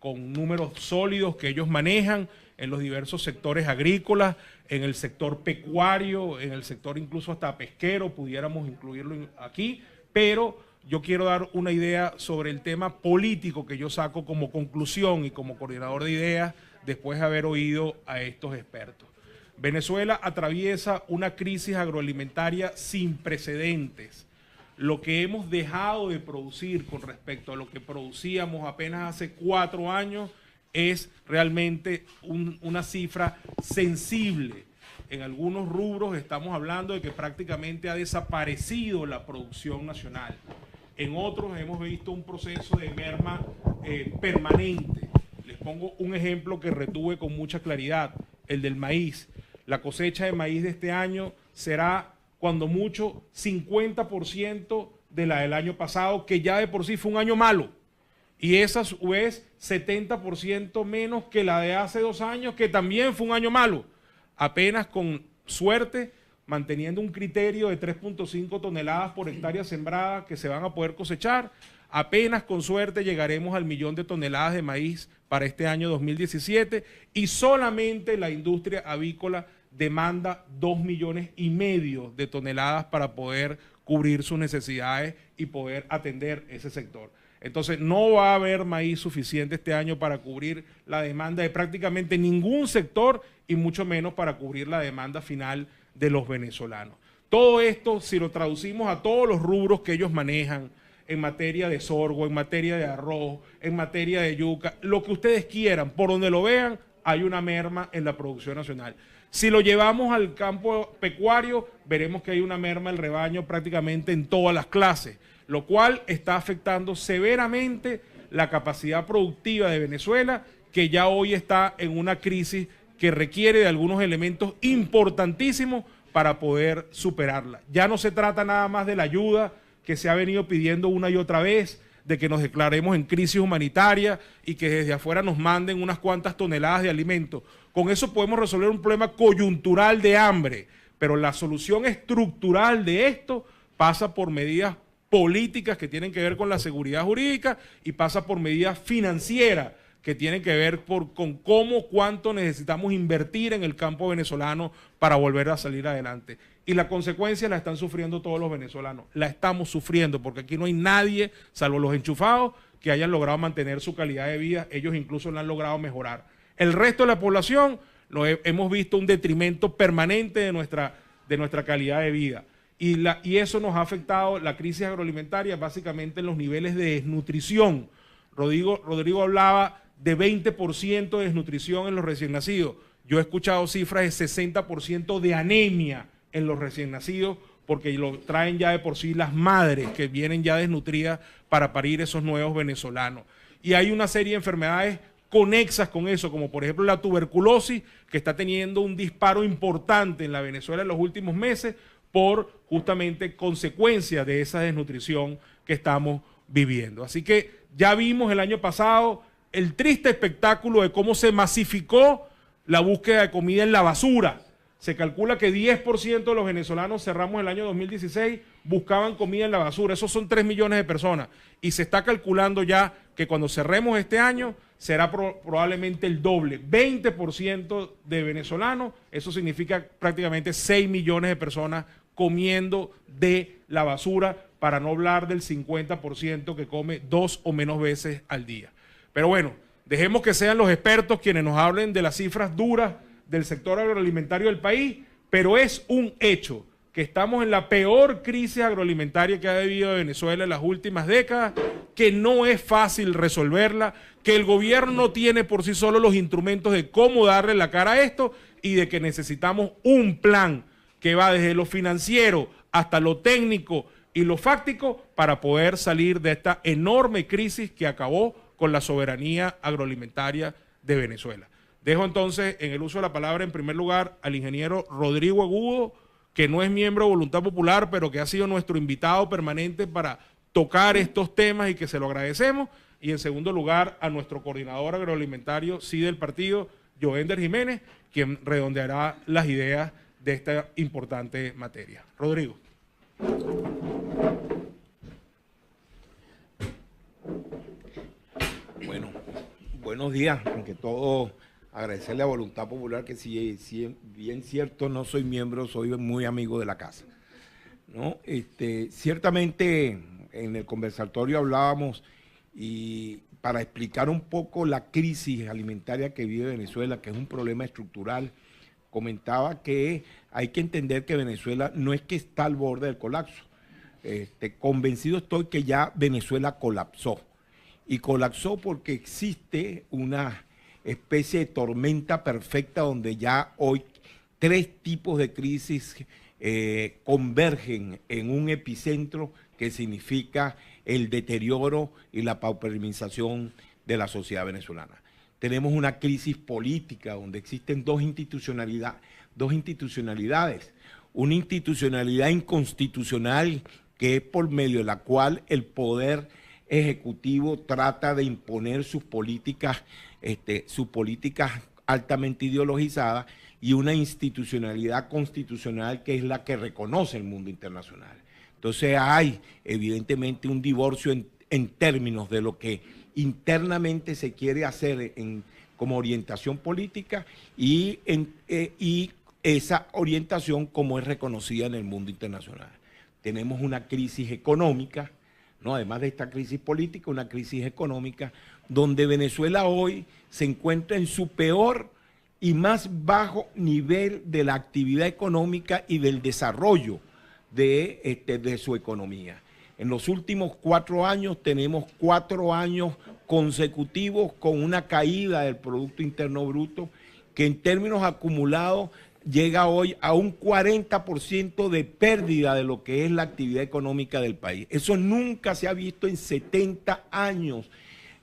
con números sólidos que ellos manejan en los diversos sectores agrícolas, en el sector pecuario, en el sector incluso hasta pesquero, pudiéramos incluirlo aquí, pero yo quiero dar una idea sobre el tema político que yo saco como conclusión y como coordinador de ideas después de haber oído a estos expertos. Venezuela atraviesa una crisis agroalimentaria sin precedentes. Lo que hemos dejado de producir con respecto a lo que producíamos apenas hace 4 años es realmente una cifra sensible. En algunos rubros estamos hablando de que prácticamente ha desaparecido la producción nacional. En otros hemos visto un proceso de merma permanente. Les pongo un ejemplo que retuve con mucha claridad, el del maíz. La cosecha de maíz de este año será, cuando mucho, 50% de la del año pasado, que ya de por sí fue un año malo. Y esa a su vez 70% menos que la de hace 2 años, que también fue un año malo. Apenas con suerte, manteniendo un criterio de 3.5 toneladas por hectárea sembrada que se van a poder cosechar, apenas con suerte llegaremos al 1.000.000 de toneladas de maíz para este año 2017 y solamente la industria avícola demanda 2,5 millones de toneladas para poder cubrir sus necesidades y poder atender ese sector. Entonces no va a haber maíz suficiente este año para cubrir la demanda de prácticamente ningún sector y mucho menos para cubrir la demanda final de los venezolanos. Todo esto, si lo traducimos a todos los rubros que ellos manejan, en materia de sorgo, en materia de arroz, en materia de yuca, lo que ustedes quieran, por donde lo vean, hay una merma en la producción nacional. Si lo llevamos al campo pecuario, veremos que hay una merma del rebaño prácticamente en todas las clases, lo cual está afectando severamente la capacidad productiva de Venezuela, que ya hoy está en una crisis que requiere de algunos elementos importantísimos para poder superarla. Ya no se trata nada más de la ayuda que se ha venido pidiendo una y otra vez, de que nos declaremos en crisis humanitaria y que desde afuera nos manden unas cuantas toneladas de alimentos. Con eso podemos resolver un problema coyuntural de hambre, pero la solución estructural de esto pasa por medidas políticas que tienen que ver con la seguridad jurídica y pasa por medidas financieras que tienen que ver con cuánto necesitamos invertir en el campo venezolano para volver a salir adelante. Y la consecuencia la están sufriendo todos los venezolanos, la estamos sufriendo porque aquí no hay nadie, salvo los enchufados, que hayan logrado mantener su calidad de vida, ellos incluso la han logrado mejorar. El resto de la población hemos visto un detrimento permanente de nuestra calidad de vida. Y eso nos ha afectado, la crisis agroalimentaria, básicamente en los niveles de desnutrición. Rodrigo hablaba de 20% de desnutrición en los recién nacidos. Yo he escuchado cifras de 60% de anemia en los recién nacidos, porque lo traen ya de por sí las madres que vienen ya desnutridas para parir esos nuevos venezolanos. Y hay una serie de enfermedades conexas con eso, como por ejemplo la tuberculosis, que está teniendo un disparo importante en la Venezuela en los últimos meses por justamente consecuencia de esa desnutrición que estamos viviendo. Así que ya vimos el año pasado el triste espectáculo de cómo se masificó la búsqueda de comida en la basura. Se calcula que 10% de los venezolanos cerramos el año 2016 buscaban comida en la basura. Esos son 3 millones de personas. Y se está calculando ya que cuando cerremos este año será probablemente el doble. 20% de venezolanos, eso significa prácticamente 6 millones de personas comiendo de la basura, para no hablar del 50% que come 2 o menos veces al día. Pero bueno, dejemos que sean los expertos quienes nos hablen de las cifras duras del sector agroalimentario del país, pero es un hecho que estamos en la peor crisis agroalimentaria que ha vivido Venezuela en las últimas décadas, que no es fácil resolverla, que el gobierno no tiene por sí solo los instrumentos de cómo darle la cara a esto y de que necesitamos un plan que va desde lo financiero hasta lo técnico y lo fáctico para poder salir de esta enorme crisis que acabó con la soberanía agroalimentaria de Venezuela. Dejo entonces en el uso de la palabra en primer lugar al ingeniero Rodrigo Agudo, que no es miembro de Voluntad Popular, pero que ha sido nuestro invitado permanente para tocar estos temas y que se lo agradecemos. Y en segundo lugar a nuestro coordinador agroalimentario, sí del partido, Joender Jiménez, quien redondeará las ideas de esta importante materia. Rodrigo. Bueno, buenos días, aunque todo agradecerle a Voluntad Popular, que si bien cierto no soy miembro, soy muy amigo de la casa, ¿no? Ciertamente en el conversatorio hablábamos, y para explicar un poco la crisis alimentaria que vive Venezuela, que es un problema estructural, comentaba que hay que entender que Venezuela no es que está al borde del colapso. Convencido estoy que ya Venezuela colapsó. Y colapsó porque existe una especie de tormenta perfecta donde ya hoy 3 tipos de crisis convergen en un epicentro que significa el deterioro y la pauperización de la sociedad venezolana. Tenemos una crisis política donde existen dos institucionalidades. Una institucionalidad inconstitucional que es por medio de la cual el poder ejecutivo trata de imponer sus políticas altamente ideologizadas, y una institucionalidad constitucional que es la que reconoce el mundo internacional. Entonces hay evidentemente un divorcio en términos de lo que internamente se quiere hacer como orientación política y esa orientación como es reconocida en el mundo internacional. Tenemos una crisis económica, ¿no? Además de esta crisis política, una crisis económica, donde Venezuela hoy se encuentra en su peor y más bajo nivel de la actividad económica y del desarrollo de su economía. En los últimos 4 años tenemos 4 años consecutivos con una caída del Producto Interno Bruto que en términos acumulados llega hoy a un 40% de pérdida de lo que es la actividad económica del país. Eso nunca se ha visto en 70 años,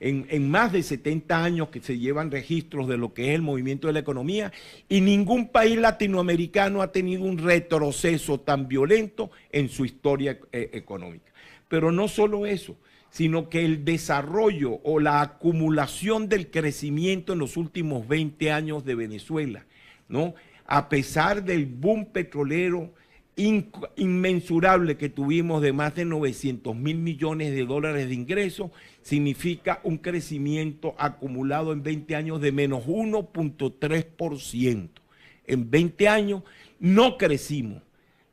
en más de 70 años que se llevan registros de lo que es el movimiento de la economía, y ningún país latinoamericano ha tenido un retroceso tan violento en su historia económica. Pero no solo eso, sino que el desarrollo o la acumulación del crecimiento en los últimos 20 años de Venezuela, ¿no? A pesar del boom petrolero inmensurable que tuvimos de más de 900 mil millones de dólares de ingresos, significa un crecimiento acumulado en 20 años de menos 1.3%. En 20 años no crecimos,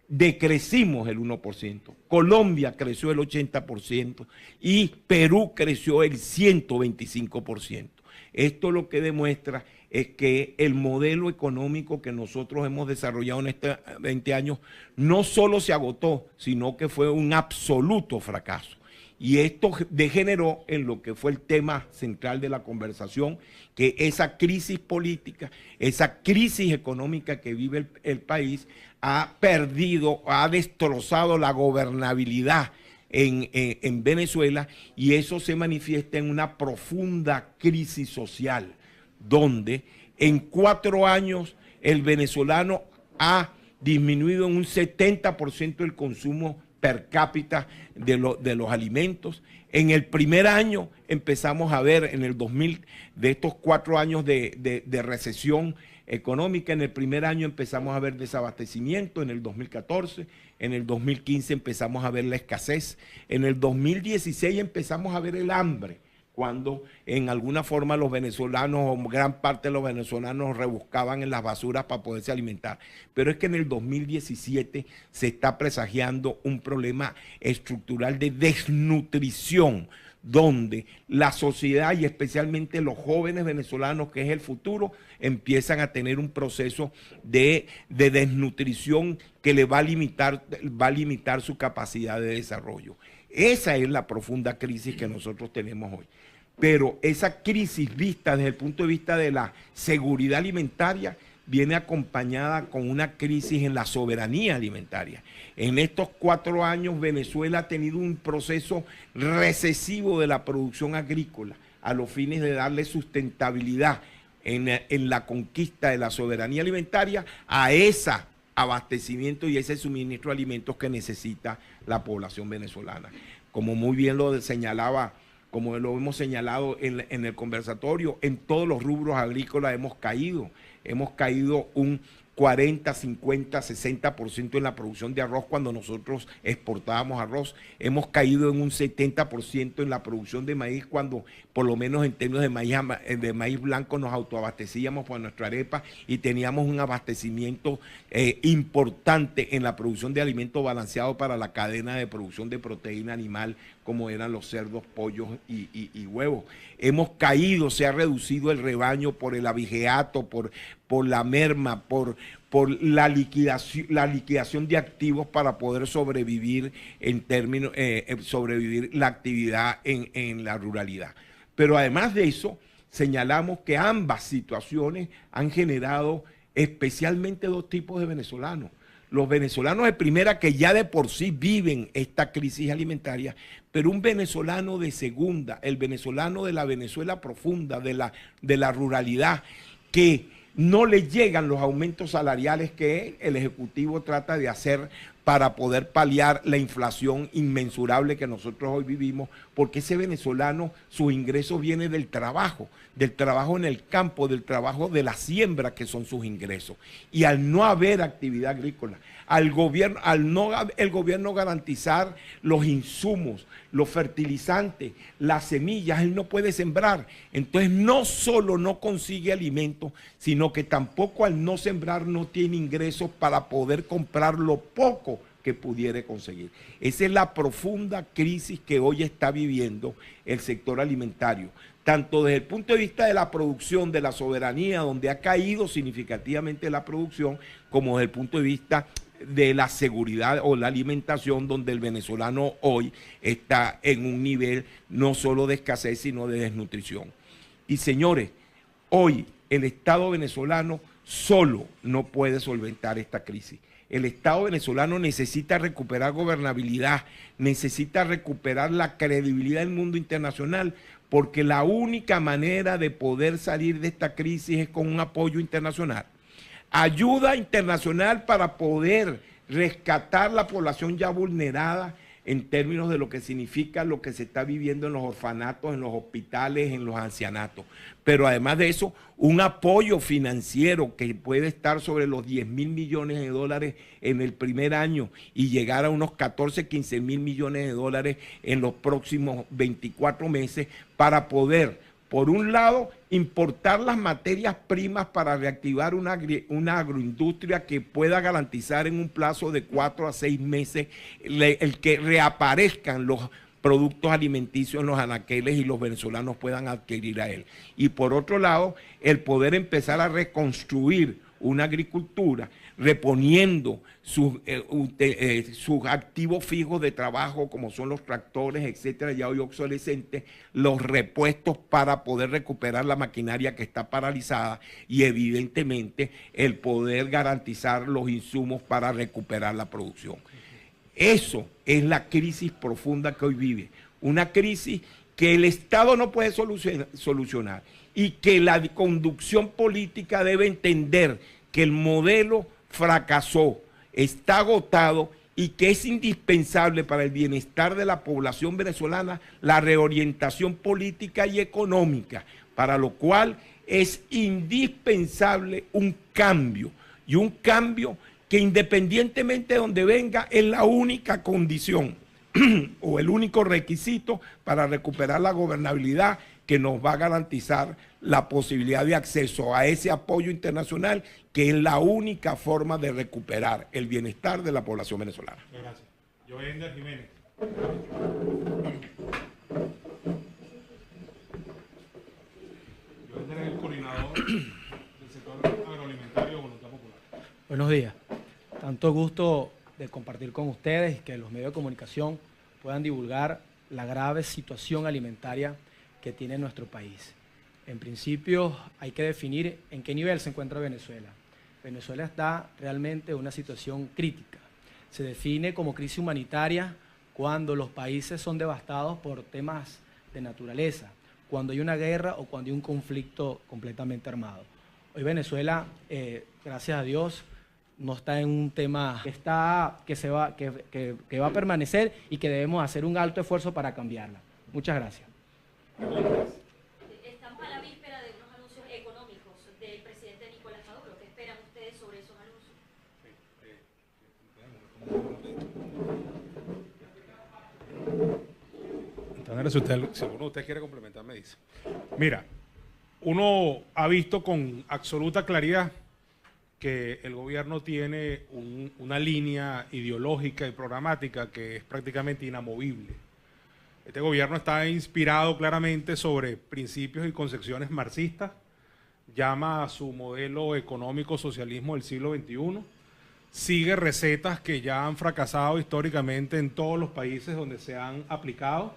decrecimos el 1%. Colombia creció el 80% y Perú creció el 125%. Esto lo que demuestra es que el modelo económico que nosotros hemos desarrollado en estos 20 años no solo se agotó, sino que fue un absoluto fracaso. Y esto degeneró en lo que fue el tema central de la conversación, que esa crisis política, esa crisis económica que vive el país ha destrozado la gobernabilidad en Venezuela, y eso se manifiesta en una profunda crisis social, donde en 4 años el venezolano ha disminuido en un 70% el consumo per cápita de los alimentos. En el primer año empezamos a ver, en el 2000, de estos 4 años de recesión, económica. En el primer año empezamos a ver desabastecimiento, en el 2014, en el 2015 empezamos a ver la escasez, en el 2016 empezamos a ver el hambre, cuando en alguna forma los venezolanos, o gran parte de los venezolanos, rebuscaban en las basuras para poderse alimentar. Pero es que en el 2017 se está presagiando un problema estructural de desnutrición, donde la sociedad y especialmente los jóvenes venezolanos, que es el futuro, empiezan a tener un proceso de desnutrición que le va a limitar su capacidad de desarrollo. Esa es la profunda crisis que nosotros tenemos hoy. Pero esa crisis vista desde el punto de vista de la seguridad alimentaria viene acompañada con una crisis en la soberanía alimentaria. En estos 4 años Venezuela ha tenido un proceso recesivo de la producción agrícola a los fines de darle sustentabilidad en la conquista de la soberanía alimentaria a ese abastecimiento y ese suministro de alimentos que necesita la población venezolana. Como muy bien lo señalaba, como lo hemos señalado en el conversatorio, en todos los rubros agrícolas hemos caído un 40, 50, 60% en la producción de arroz cuando nosotros exportábamos arroz. Hemos caído en un 70% en la producción de maíz cuando, por lo menos en términos de maíz blanco, nos autoabastecíamos por nuestra arepa y teníamos un abastecimiento importante en la producción de alimentos balanceados para la cadena de producción de proteína animal, como eran los cerdos, pollos y huevos. Hemos caído, se ha reducido el rebaño por el abigeato, por la merma, por la liquidación de activos para poder sobrevivir sobrevivir la actividad en la ruralidad. Pero además de eso, señalamos que ambas situaciones han generado especialmente 2 tipos de venezolanos. Los venezolanos de primera, que ya de por sí viven esta crisis alimentaria, pero un venezolano de segunda, el venezolano de la Venezuela profunda, de la ruralidad, que no le llegan los aumentos salariales que el Ejecutivo trata de hacer para poder paliar la inflación inmensurable que nosotros hoy vivimos, porque ese venezolano, sus ingresos vienen del trabajo en el campo, del trabajo de la siembra, que son sus ingresos. Y al no haber actividad agrícola, el gobierno garantizar los insumos, los fertilizantes, las semillas, él no puede sembrar. Entonces no solo no consigue alimentos, sino que tampoco al no sembrar no tiene ingresos para poder comprar lo poco que pudiera conseguir. Esa es la profunda crisis que hoy está viviendo el sector alimentario, tanto desde el punto de vista de la producción, de la soberanía, donde ha caído significativamente la producción, como desde el punto de vista de la seguridad o la alimentación, donde el venezolano hoy está en un nivel no solo de escasez, sino de desnutrición. Y señores, hoy el Estado venezolano solo no puede solventar esta crisis. El Estado venezolano necesita recuperar gobernabilidad, necesita recuperar la credibilidad del mundo internacional, porque la única manera de poder salir de esta crisis es con un apoyo internacional. Ayuda internacional para poder rescatar la población ya vulnerada en términos de lo que significa lo que se está viviendo en los orfanatos, en los hospitales, en los ancianatos. Pero además de eso, un apoyo financiero que puede estar sobre los 10.000 millones de dólares en el primer año y llegar a unos 14, 15 mil millones de dólares en los próximos 24 meses para poder, por un lado, importar las materias primas para reactivar una agroindustria que pueda garantizar en un plazo de 4 a 6 meses el que reaparezcan los productos alimenticios en los anaqueles y los venezolanos puedan adquirir a él. Y por otro lado, el poder empezar a reconstruir una agricultura reponiendo sus activos fijos de trabajo, como son los tractores, etcétera, ya hoy obsolescentes, los repuestos para poder recuperar la maquinaria que está paralizada y evidentemente el poder garantizar los insumos para recuperar la producción. Eso es la crisis profunda que hoy vive, una crisis que el Estado no puede solucionar y que la conducción política debe entender que el modelo fracasó, está agotado y que es indispensable para el bienestar de la población venezolana la reorientación política y económica, para lo cual es indispensable un cambio, y un cambio que independientemente de donde venga es la única condición o el único requisito para recuperar la gobernabilidad que nos va a garantizar la posibilidad de acceso a ese apoyo internacional, que es la única forma de recuperar el bienestar de la población venezolana. Gracias. Joender Jiménez. Joender es el coordinador del sector agroalimentario de Voluntad Popular. Buenos días. Tanto gusto de compartir con ustedes y que los medios de comunicación puedan divulgar la grave situación alimentaria que tiene nuestro país. En principio hay que definir en qué nivel se encuentra Venezuela. Venezuela está realmente en una situación crítica. Se define como crisis humanitaria cuando los países son devastados por temas de naturaleza, cuando hay una guerra o cuando hay un conflicto completamente armado. Hoy Venezuela, gracias a Dios, no está en un tema que va a permanecer y que debemos hacer un alto esfuerzo para cambiarla. Muchas gracias. Están a la víspera de unos anuncios económicos del presidente Nicolás Maduro. ¿Qué esperan ustedes sobre esos anuncios? Entonces, si alguno de ustedes quiere complementar, me dice. Mira, uno ha visto con absoluta claridad que el gobierno tiene una línea ideológica y programática que es prácticamente inamovible. Este gobierno está inspirado claramente sobre principios y concepciones marxistas, llama a su modelo económico socialismo del siglo XXI, sigue recetas que ya han fracasado históricamente en todos los países donde se han aplicado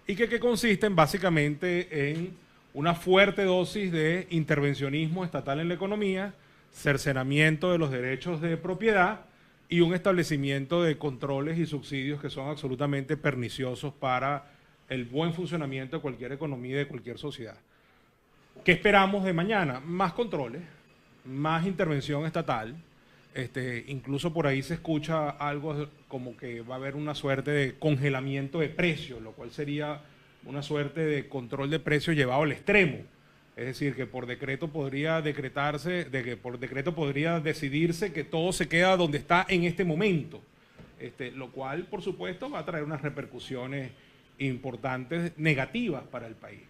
y que consisten básicamente en una fuerte dosis de intervencionismo estatal en la economía, cercenamiento de los derechos de propiedad y un establecimiento de controles y subsidios que son absolutamente perniciosos para el buen funcionamiento de cualquier economía y de cualquier sociedad. ¿Qué esperamos de mañana? Más controles, más intervención estatal. Incluso por ahí se escucha algo como que va a haber una suerte de congelamiento de precios, lo cual sería una suerte de control de precios llevado al extremo. Es decir, que por decreto podría decidirse que todo se queda donde está en este momento, lo cual, por supuesto, va a traer unas repercusiones importantes negativas para el país.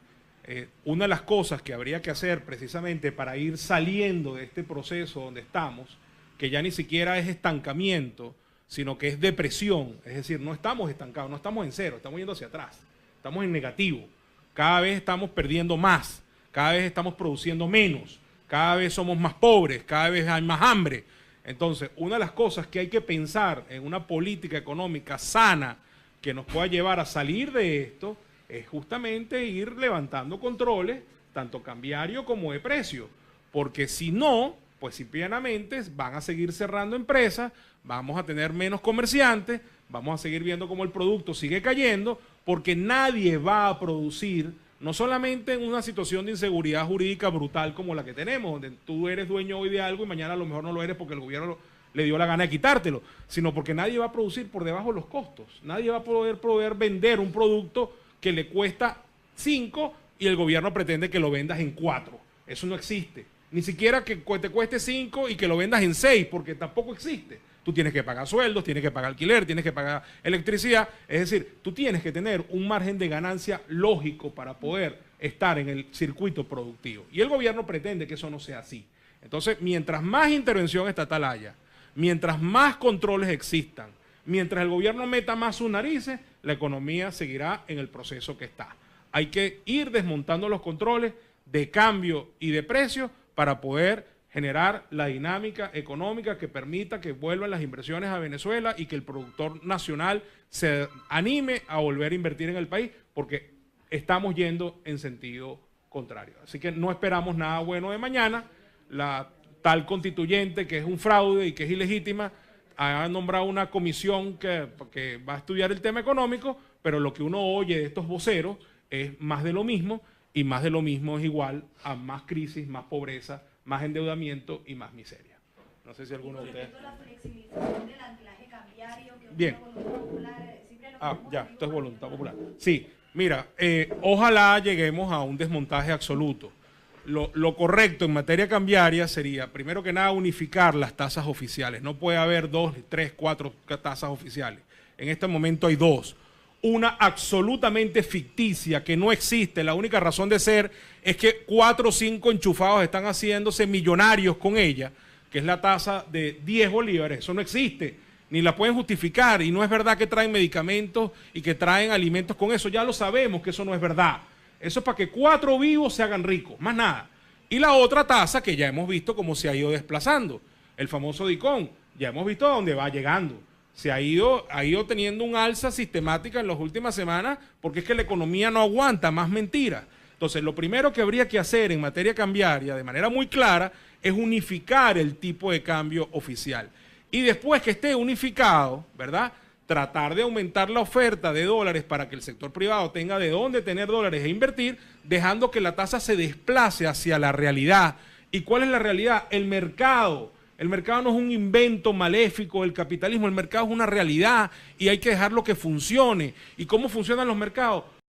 Una de las cosas que habría que hacer precisamente para ir saliendo de este proceso donde estamos, que ya ni siquiera es estancamiento, sino que es depresión, es decir, no estamos estancados, no estamos en cero, estamos yendo hacia atrás, estamos en negativo, cada vez estamos perdiendo más, cada vez estamos produciendo menos, cada vez somos más pobres, cada vez hay más hambre. Entonces, una de las cosas que hay que pensar en una política económica sana que nos pueda llevar a salir de esto es justamente ir levantando controles, tanto cambiario como de precio, porque si no, pues simplemente van a seguir cerrando empresas, vamos a tener menos comerciantes, vamos a seguir viendo cómo el producto sigue cayendo, porque nadie va a producir, no solamente en una situación de inseguridad jurídica brutal como la que tenemos, donde tú eres dueño hoy de algo y mañana a lo mejor no lo eres porque el gobierno le dio la gana de quitártelo, sino porque nadie va a producir por debajo de los costos, nadie va a poder vender un producto que le cuesta 5 y el gobierno pretende que lo vendas en 4. Eso no existe. Ni siquiera que te cueste 5 y que lo vendas en 6, porque tampoco existe. Tú tienes que pagar sueldos, tienes que pagar alquiler, tienes que pagar electricidad. Es decir, tú tienes que tener un margen de ganancia lógico para poder estar en el circuito productivo. Y el gobierno pretende que eso no sea así. Entonces, mientras más intervención estatal haya, mientras más controles existan, mientras el gobierno meta más sus narices, la economía seguirá en el proceso que está. Hay que ir desmontando los controles de cambio y de precio para poder generar la dinámica económica que permita que vuelvan las inversiones a Venezuela y que el productor nacional se anime a volver a invertir en el país, porque estamos yendo en sentido contrario. Así que no esperamos nada bueno de mañana. La tal constituyente, que es un fraude y que es ilegítima, ha nombrado una comisión que va a estudiar el tema económico, pero lo que uno oye de estos voceros es más de lo mismo, y más de lo mismo es igual a más crisis, más pobreza, más endeudamiento y más miseria. No sé si alguno de ustedes... La flexibilización del anclaje cambiario, que bien. Voluntad Popular, Ya, esto es Voluntad Popular. Sí, mira, ojalá lleguemos a un desmontaje absoluto. lo correcto en materia cambiaria sería, primero que nada, unificar las tasas oficiales. No puede haber 2, 3, 4 tasas oficiales. En este momento hay 2. Una absolutamente ficticia que no existe. La única razón de ser es que 4 o 5 enchufados están haciéndose millonarios con ella, que es la tasa de 10 bolívares. Eso no existe, ni la pueden justificar. Y no es verdad que traen medicamentos y que traen alimentos con eso. Ya lo sabemos que eso no es verdad. Eso es para que 4 vivos se hagan ricos, más nada. Y la otra tasa que ya hemos visto cómo se ha ido desplazando, el famoso DICOM, ya hemos visto a dónde va llegando. Se ha ido teniendo un alza sistemática en las últimas semanas porque es que la economía no aguanta más mentiras. Entonces, lo primero que habría que hacer en materia cambiaria, de manera muy clara, es unificar el tipo de cambio oficial. Y después que esté unificado, ¿verdad?, tratar de aumentar la oferta de dólares para que el sector privado tenga de dónde tener dólares e invertir, dejando que la tasa se desplace hacia la realidad. ¿Y cuál es la realidad? El mercado. El mercado no es un invento maléfico del capitalismo, el mercado es una realidad y hay que dejarlo que funcione. ¿Y cómo funcionan los mercados?